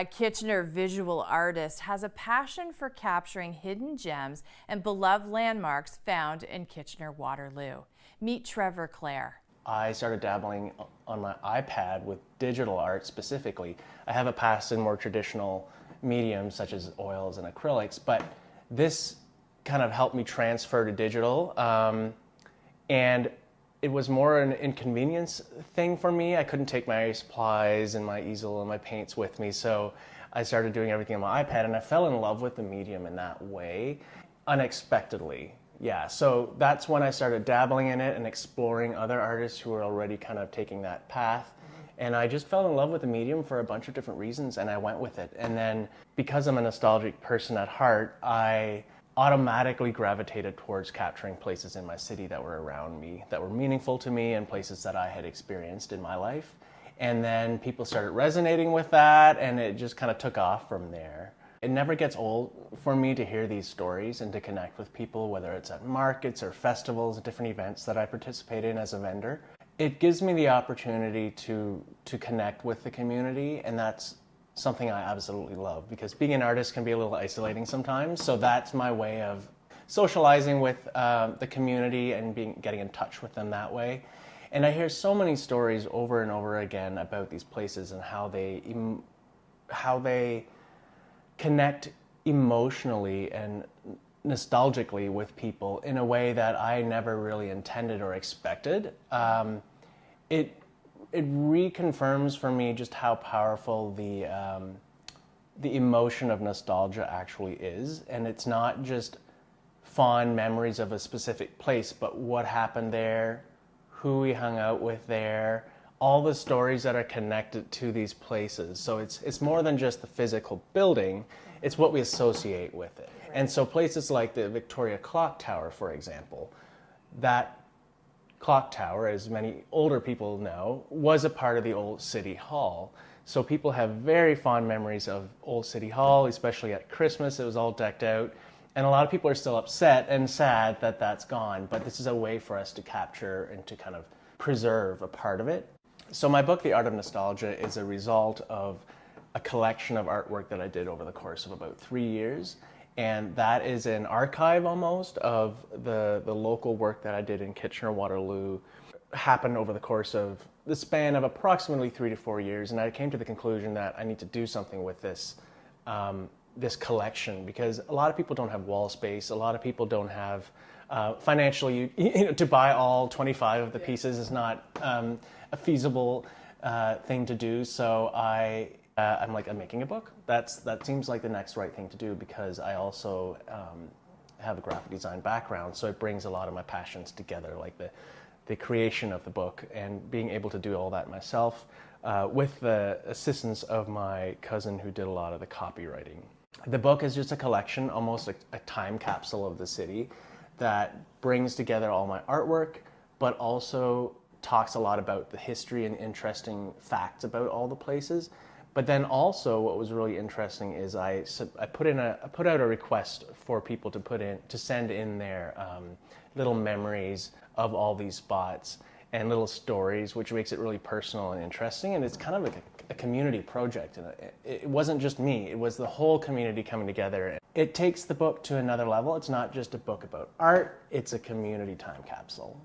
A Kitchener visual artist has a passion for capturing hidden gems and beloved landmarks found in Kitchener-Waterloo. Meet Trevor Clare. I started dabbling on my iPad with digital art specifically. I have a past in more traditional mediums such as oils and acrylics, but this kind of helped me transfer to digital. And it was more an inconvenience thing for me. I couldn't take my supplies and my easel and my paints with me, so I started doing everything on my iPad, and I fell in love with the medium in that way, unexpectedly. Yeah, so that's when I started dabbling in it and exploring other artists who were already kind of taking that path. And I just fell in love with the medium for a bunch of different reasons, and I went with it. And then because I'm a nostalgic person at heart, I automatically gravitated towards capturing places in my city that were around me, that were meaningful to me, and places that I had experienced in my life. And then people started resonating with that, and it just kind of took off from there. It never gets old for me to hear these stories and to connect with people, whether it's at markets or festivals, different events that I participate in as a vendor. It gives me the opportunity to connect with the community, and that's something I absolutely love, because being an artist can be a little isolating sometimes. So that's my way of socializing with the community and getting in touch with them that way. And I hear so many stories over and over again about these places and how they connect emotionally and nostalgically with people in a way that I never really intended or expected. It reconfirms for me just how powerful the emotion of nostalgia actually is, and it's not just fond memories of a specific place, but what happened there, who we hung out with there, all the stories that are connected to these places. So it's more than just the physical building, it's what we associate with it. Right. And so places like the Victoria Clock Tower, for example, that clock tower, as many older people know, was a part of the old City Hall. So people have very fond memories of old City Hall, especially at Christmas. It was all decked out. And a lot of people are still upset and sad that that's gone, but this is a way for us to capture and to kind of preserve a part of it. So my book, The Art of Nostalgia, is a result of a collection of artwork that I did over the course of about 3 years. And that is an archive almost of the local work that I did in Kitchener-Waterloo. Happened over the course of the span of approximately 3 to 4 years. And I came to the conclusion that I need to do something with this this collection, because a lot of people don't have wall space. A lot of people don't have financially, to buy all 25 of the pieces is not a feasible thing to do. So I'm making a book. That seems like the next right thing to do, because I also have a graphic design background, so it brings a lot of my passions together, like the creation of the book and being able to do all that myself with the assistance of my cousin who did a lot of the copywriting. The book is just a collection, almost a time capsule of the city that brings together all my artwork, but also talks a lot about the history and interesting facts about all the places. But then also, what was really interesting is I put out a request for people to send in their little memories of all these spots and little stories, which makes it really personal and interesting. And it's kind of like a community project. And it wasn't just me; it was the whole community coming together. It takes the book to another level. It's not just a book about art; it's a community time capsule.